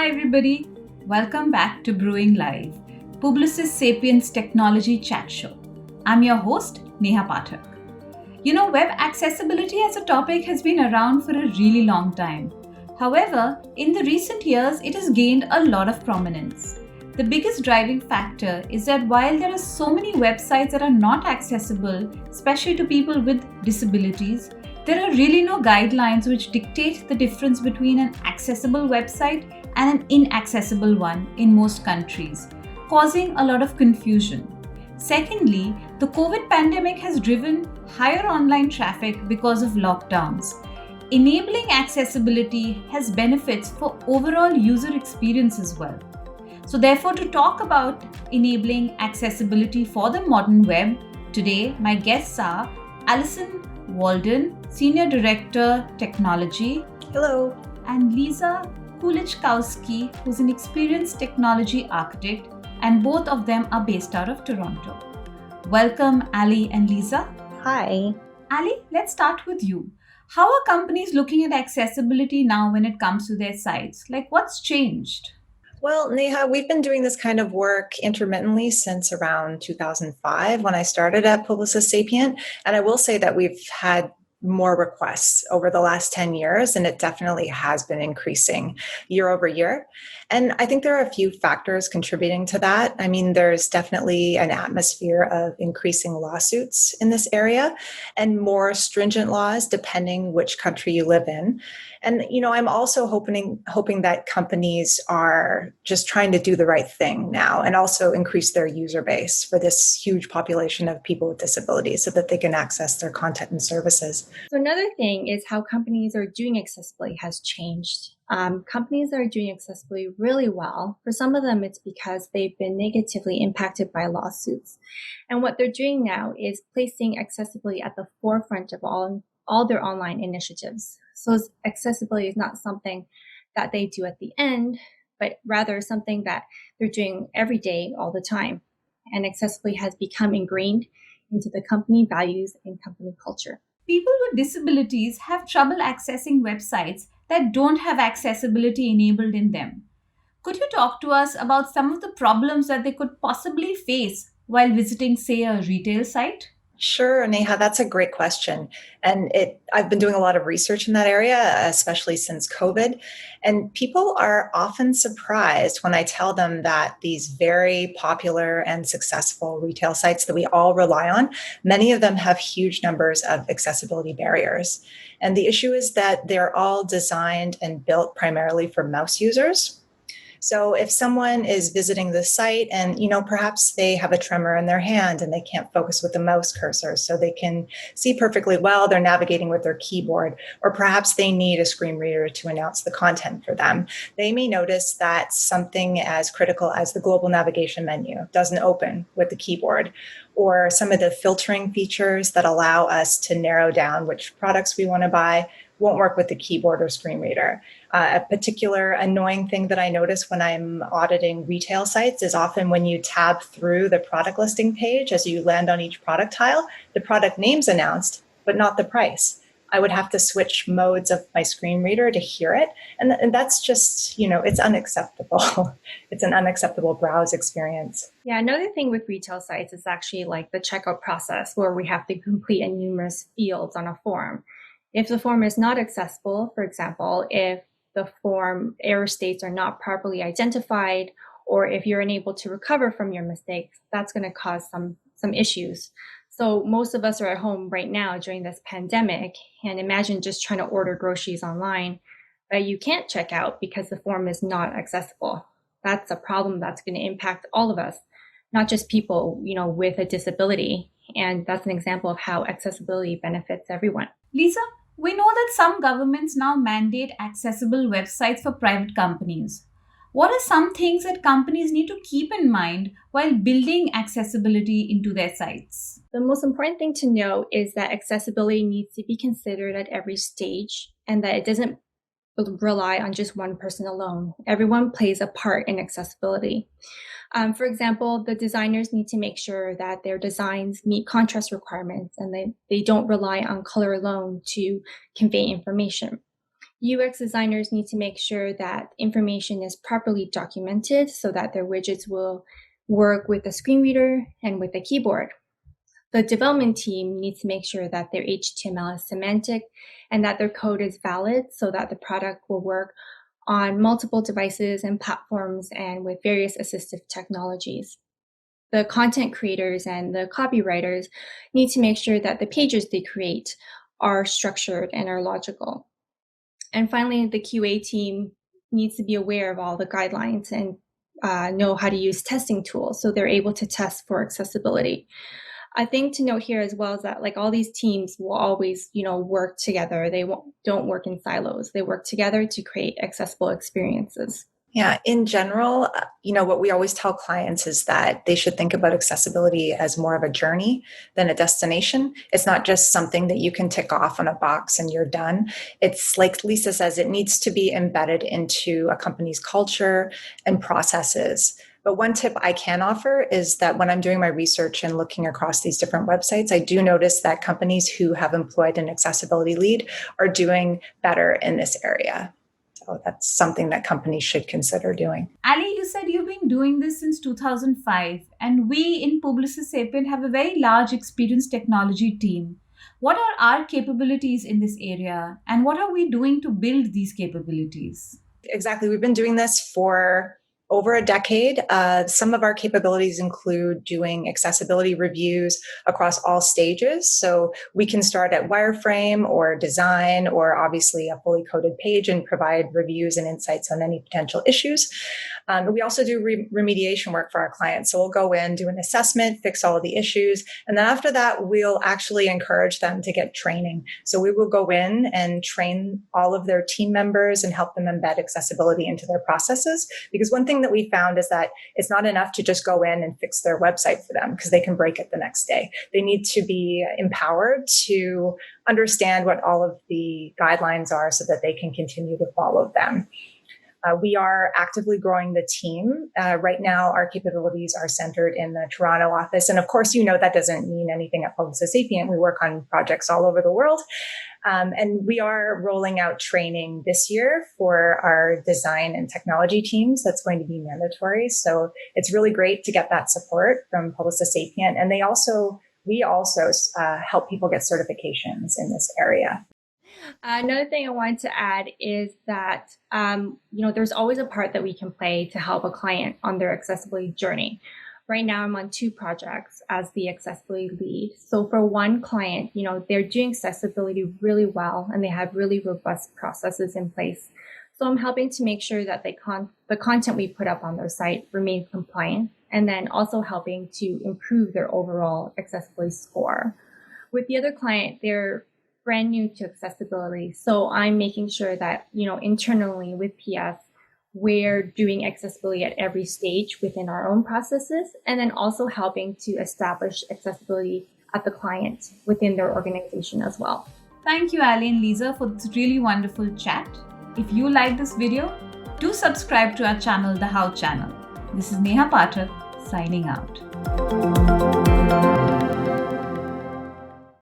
Hi everybody, welcome back to Brewing Live, Publicis Sapiens Technology Chat Show. I'm your host, Neha Pathak. Web accessibility as a topic has been around for a really long time. However, in the recent years, it has gained a lot of prominence. The biggest driving factor is that while there are so many websites that are not accessible, especially to people with disabilities, there are really no guidelines which dictate the difference between an accessible website and an inaccessible one in most countries, causing a lot of confusion. Secondly, the COVID pandemic has driven higher online traffic because of lockdowns. Enabling accessibility has benefits for overall user experience as well. So therefore, to talk about enabling accessibility for the modern web, today my guests are Alison Walden, Senior Director, Technology. Hello. And Lisa Kulichkowski, who's an experienced technology architect, and both of them are based out of Toronto. Welcome, Ali and Lisa. Hi. Ali, let's start with you. How are companies looking at accessibility now when it comes to their sites? Like, what's changed? Well, Neha, we've been doing this kind of work intermittently since around 2005 when I started at Publicis Sapient. And I will say that we've had more requests over the last 10 years, and it definitely has been increasing year over year. And I think there are a few factors contributing to that. I mean, there's definitely an atmosphere of increasing lawsuits in this area and more stringent laws depending which country you live in. And, I'm also hoping that companies are just trying to do the right thing now and also increase their user base for this huge population of people with disabilities so that they can access their content and services. So another thing is how companies are doing accessibility has changed. Companies that are doing accessibility really well, for some of them, it's because they've been negatively impacted by lawsuits. And what they're doing now is placing accessibility at the forefront of all their online initiatives. So accessibility is not something that they do at the end, but rather something that they're doing every day, all the time. And accessibility has become ingrained into the company values and company culture. People with disabilities have trouble accessing websites that don't have accessibility enabled in them. Could you talk to us about some of the problems that they could possibly face while visiting, say, a retail site? Sure, Neha, that's a great question. And I've been doing a lot of research in that area, especially since COVID. And people are often surprised when I tell them that these very popular and successful retail sites that we all rely on, many of them have huge numbers of accessibility barriers. And the issue is that they're all designed and built primarily for mouse users. So if someone is visiting the site and, perhaps they have a tremor in their hand and they can't focus with the mouse cursor so they can see perfectly well, they're navigating with their keyboard, or perhaps they need a screen reader to announce the content for them, they may notice that something as critical as the global navigation menu doesn't open with the keyboard, or some of the filtering features that allow us to narrow down which products we want to buy won't work with the keyboard or screen reader. A particular annoying thing that I notice when I'm auditing retail sites is often when you tab through the product listing page, as you land on each product tile, the product name's announced, but not the price. I would have to switch modes of my screen reader to hear it. And that's just, it's unacceptable. It's an unacceptable browse experience. Yeah, another thing with retail sites is actually like the checkout process where we have to complete numerous fields on a form. If the form is not accessible, for example, if the form error states are not properly identified, or if you're unable to recover from your mistakes, that's going to cause some issues. So most of us are at home right now during this pandemic, and imagine just trying to order groceries online, but you can't check out because the form is not accessible. That's a problem that's going to impact all of us, not just people, with a disability. And that's an example of how accessibility benefits everyone. Lisa, we know that some governments now mandate accessible websites for private companies. What are some things that companies need to keep in mind while building accessibility into their sites? The most important thing to know is that accessibility needs to be considered at every stage and that it doesn't rely on just one person alone. Everyone plays a part in accessibility. For example, the designers need to make sure that their designs meet contrast requirements and they don't rely on color alone to convey information. UX designers need to make sure that information is properly documented so that their widgets will work with the screen reader and with the keyboard. The development team needs to make sure that their HTML is semantic and that their code is valid so that the product will work on multiple devices and platforms and with various assistive technologies. The content creators and the copywriters need to make sure that the pages they create are structured and are logical. And finally, the QA team needs to be aware of all the guidelines and know how to use testing tools so they're able to test for accessibility. I think to note here as well is that like all these teams will always, work together. They don't work in silos. They work together to create accessible experiences. Yeah, in general, what we always tell clients is that they should think about accessibility as more of a journey than a destination. It's not just something that you can tick off on a box and you're done. It's like Lisa says, it needs to be embedded into a company's culture and processes. But one tip I can offer is that when I'm doing my research and looking across these different websites, I do notice that companies who have employed an accessibility lead are doing better in this area. So that's something that companies should consider doing. Ali, you said you've been doing this since 2005, and we in Publicis Sapient have a very large experienced technology team. What are our capabilities in this area, and what are we doing to build these capabilities? Exactly. We've been doing this for over a decade. Some of our capabilities include doing accessibility reviews across all stages. So we can start at wireframe or design or obviously a fully coded page and provide reviews and insights on any potential issues. We also do remediation work for our clients. So we'll go in, do an assessment, fix all of the issues. And then after that, we'll actually encourage them to get training. So we will go in and train all of their team members and help them embed accessibility into their processes. Because one thing that we found is that it's not enough to just go in and fix their website for them because they can break it the next day. They need to be empowered to understand what all of the guidelines are so that they can continue to follow them. We are actively growing the team. Right now, our capabilities are centered in the Toronto office. And of course, that doesn't mean anything at Publicis Sapient. We work on projects all over the world. And we are rolling out training this year for our design and technology teams. That's going to be mandatory. So it's really great to get that support from Publicis Sapient. And we also help people get certifications in this area. Another thing I wanted to add is that, there's always a part that we can play to help a client on their accessibility journey. Right now, I'm on 2 projects as the accessibility lead. So for one client, they're doing accessibility really well and they have really robust processes in place. So I'm helping to make sure that the content we put up on their site remains compliant and then also helping to improve their overall accessibility score. With the other client, they're brand new to accessibility. So I'm making sure that, internally with PS, we're doing accessibility at every stage within our own processes, and then also helping to establish accessibility at the client within their organization as well. Thank you, Ali and Lisa, for this really wonderful chat. If you like this video, do subscribe to our channel, The How Channel. This is Neha Pathak, signing out.